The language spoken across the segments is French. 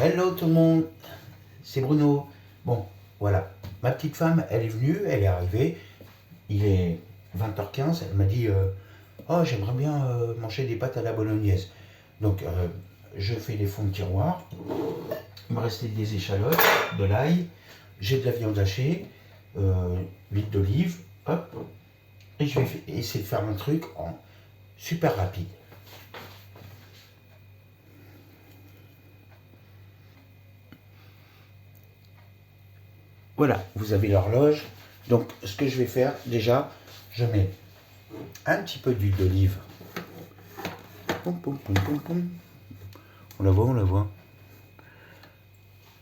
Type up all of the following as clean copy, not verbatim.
Hello tout le monde, c'est Bruno. Bon, voilà, ma petite femme, elle est venue, elle est arrivée, il est 20h15, elle m'a dit oh, j'aimerais bien manger des pâtes à la bolognaise. Donc, je fais les fonds de tiroir, il me restait des échalotes, de l'ail, j'ai de la viande hachée, l'huile d'olive, hop, et je vais essayer de faire un truc en super rapide. Voilà, vous avez l'horloge. Donc, ce que je vais faire, déjà, je mets un petit peu d'huile d'olive. On la voit, on la voit.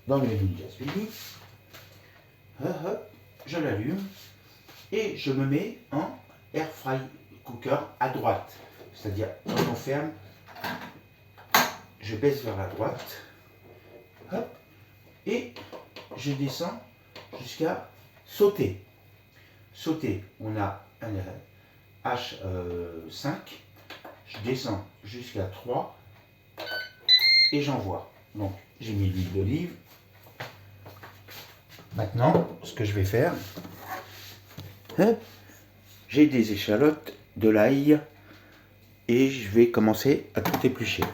Dans l'huile gaspillée. Je l'allume et je me mets en air fry cooker à droite. C'est-à-dire, quand on ferme, je baisse vers la droite. Hop, et je descends jusqu'à sauter. Sauter, on a un H5. Je descends jusqu'à 3 et j'envoie. Donc, j'ai mis l'huile d'olive. Maintenant, ce que je vais faire, j'ai des échalotes, de l'ail, et je vais commencer à tout éplucher.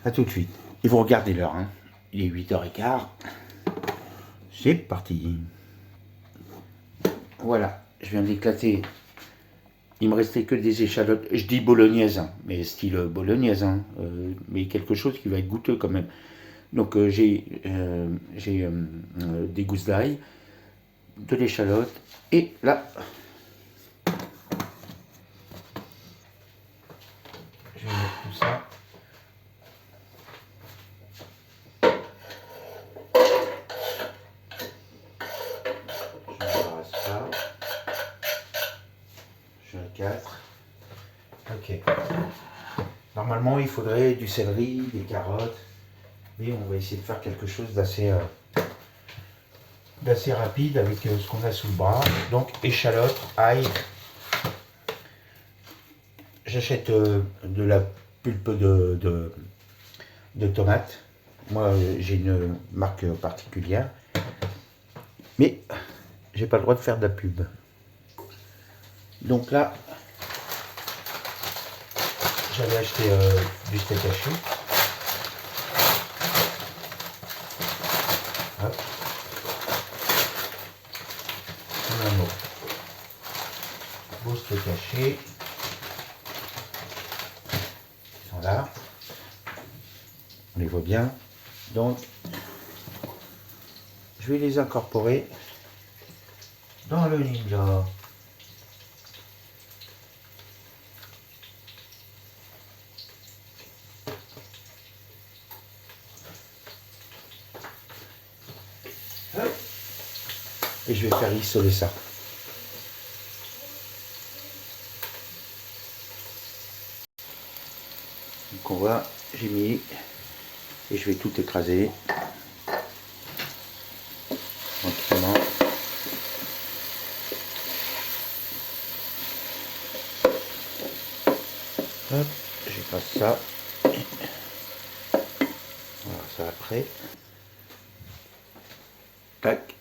A tout de suite. Et vous regardez l'heure, hein. Il est 8h15. C'est parti. Voilà, je viens d'éclater. Il me restait que des échalotes. Je dis bolognaise, hein, mais style bolognaise, hein, mais quelque chose qui va être goûteux quand même. Donc j'ai des gousses d'ail, de l'échalote, et là, je vais mettre tout ça. Je n'embarrasse pas. Je suis à 4. Ok. Normalement, il faudrait du céleri, des carottes, mais on va essayer de faire quelque chose d'assez rapide avec ce qu'on a sous le bras. Donc, échalote, ail. J'achète de la pulpe de tomates. Moi, j'ai une marque particulière. Mais, j'ai pas le droit de faire de la pub. Donc là, j'avais acheté du steak haché. Hop. Un autre beau steak haché. Ils sont là. On les voit bien. Donc, je vais les incorporer dans le ninja. Et je vais faire isoler ça. Donc on voit, j'ai mis et je vais tout écraser tranquillement. Hop, j'écrase ça. Voilà, ça après. Tac.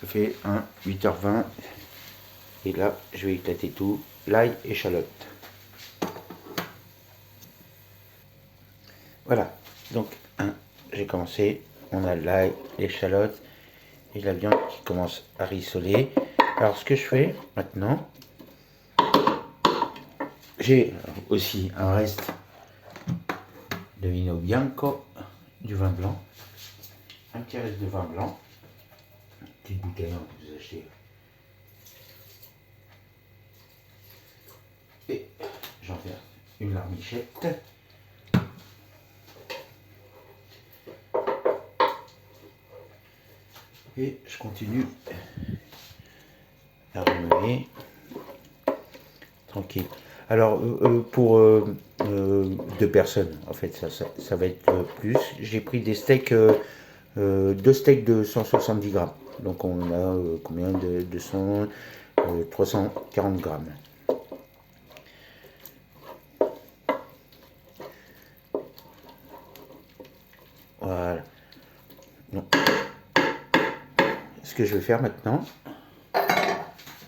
Ça fait 8h20. Et là, je vais éclater tout. L'ail, échalote. Voilà. Donc, j'ai commencé. On a l'ail, l'échalote et la viande qui commence à rissoler. Alors, ce que je fais maintenant, j'ai aussi un reste de vino bianco, du vin blanc. Un petit reste de vin blanc. Une petite bouteille que vous achetez. Et j'en verse une larmichette. Et je continue à remuer. Tranquille. Alors, pour 2 personnes, en fait, ça va être plus. J'ai pris des steaks, 2 steaks de 170 grammes. Donc, on a combien de 200, 340 grammes. Voilà. Donc, ce que je vais faire maintenant,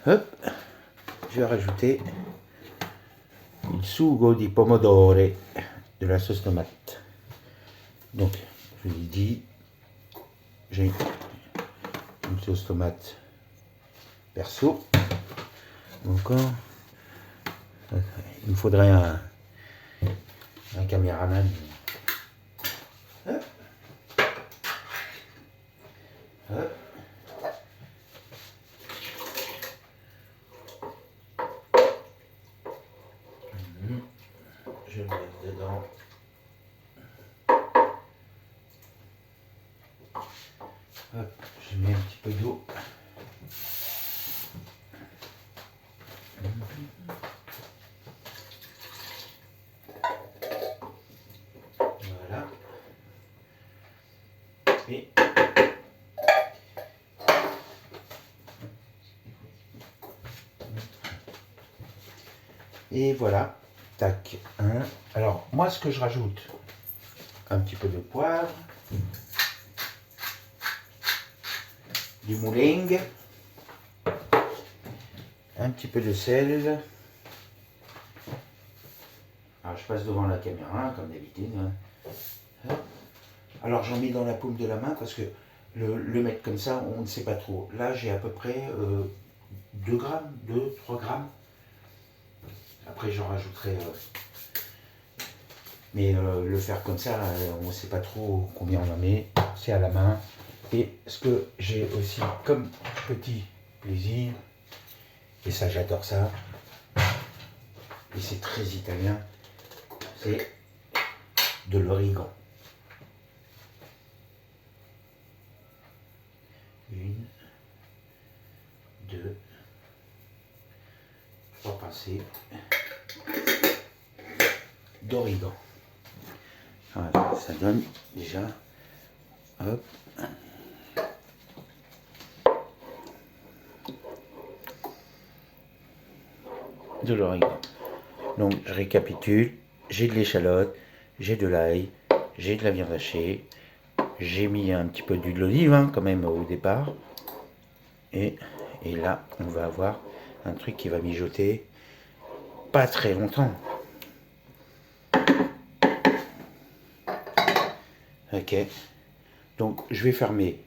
hop, je vais rajouter il sugo di pomodoro, de la sauce tomate. Donc, je l'ai dit, j'ai une sauce tomate perso. Encore, il me faudrait un caméraman. Hop. Hop. Je vais le mettre dedans. Hop, je mets un petit peu d'eau. Voilà. Et voilà. Tac. Alors, moi, ce que je rajoute, un petit peu de poivre, du mouling, un petit peu de sel. Alors, je passe devant la caméra, comme d'habitude. Alors, j'en mets dans la paume de la main parce que le mettre comme ça, on ne sait pas trop. Là, j'ai à peu près 2 grammes, 2-3 grammes. Après, j'en rajouterai. Mais le faire comme ça, on ne sait pas trop combien on en met. C'est à la main. Et ce que j'ai aussi comme petit plaisir, et ça j'adore ça, et c'est très italien, c'est de l'origan. 1, 2, 3 pincées d'origan. Voilà, ça donne déjà, hop, de l'origan. Donc je récapitule, j'ai de l'échalote, j'ai de l'ail, j'ai de la viande hachée, j'ai mis un petit peu d'huile d'olive quand même au départ, et là on va avoir un truc qui va mijoter pas très longtemps. Ok, donc je vais fermer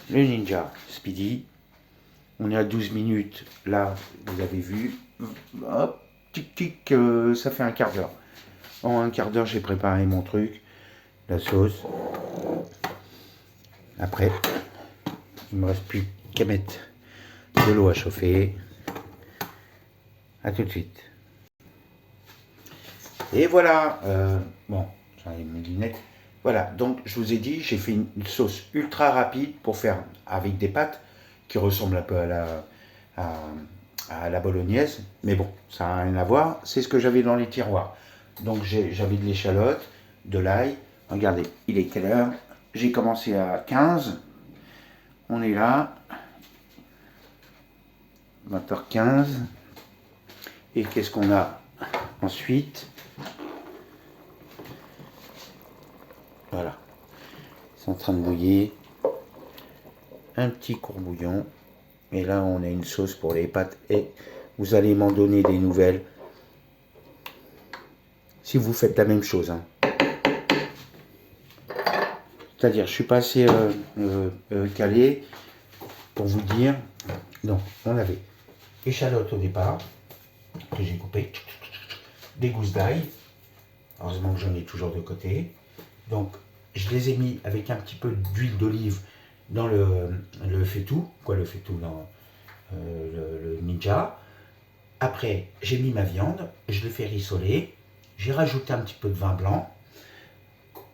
le Ninja Speedy. On est à 12 minutes, là, vous avez vu, hop, tic tic, ça fait un quart d'heure. En un quart d'heure, j'ai préparé mon truc, la sauce. Après, il ne me reste plus qu'à mettre de l'eau à chauffer. A tout de suite. Et voilà, bon, j'enlève mes lunettes. Voilà, donc je vous ai dit, j'ai fait une sauce ultra rapide pour faire avec des pâtes qui ressemble un peu à la bolognaise, mais bon, ça n'a rien à voir, c'est ce que j'avais dans les tiroirs. Donc j'avais de l'échalote, de l'ail, regardez, il est quelle heure? J'ai commencé à 15, on est là, 20h15, et qu'est-ce qu'on a ensuite? Voilà, c'est en train de bouillir, un petit courbouillon. Et là, on a une sauce pour les pâtes. Et vous allez m'en donner des nouvelles si vous faites la même chose. C'est-à-dire, je suis pas assez calé pour vous dire. Donc, on avait échalote au départ, que j'ai coupé. Des gousses d'ail. Heureusement que j'en ai toujours de côté. Donc, je les ai mis avec un petit peu d'huile d'olive dans le faitout, le faitout dans le Ninja. Après, j'ai mis ma viande, je l'ai fait rissoler, j'ai rajouté un petit peu de vin blanc,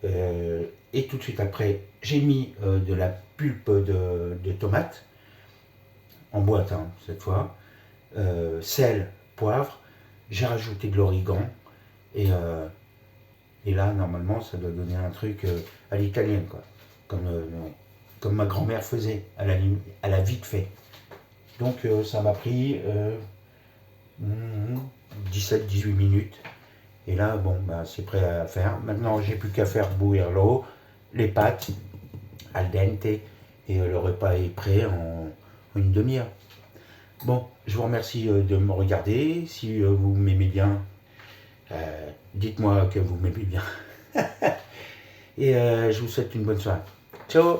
et tout de suite après, j'ai mis de la pulpe de tomate, en boîte cette fois, sel, poivre, j'ai rajouté de l'origan, et là, normalement, ça doit donner un truc à l'italienne, quoi. Comme ma grand-mère faisait, à la vite fait. Donc ça m'a pris 17-18 minutes. Et là, bon, bah, c'est prêt à faire. Maintenant, j'ai plus qu'à faire bouillir l'eau, les pâtes al dente, et le repas est prêt en une demi-heure. Bon, je vous remercie de me regarder. Si vous m'aimez bien, dites-moi que vous m'aimez bien. Et je vous souhaite une bonne soirée. Ciao!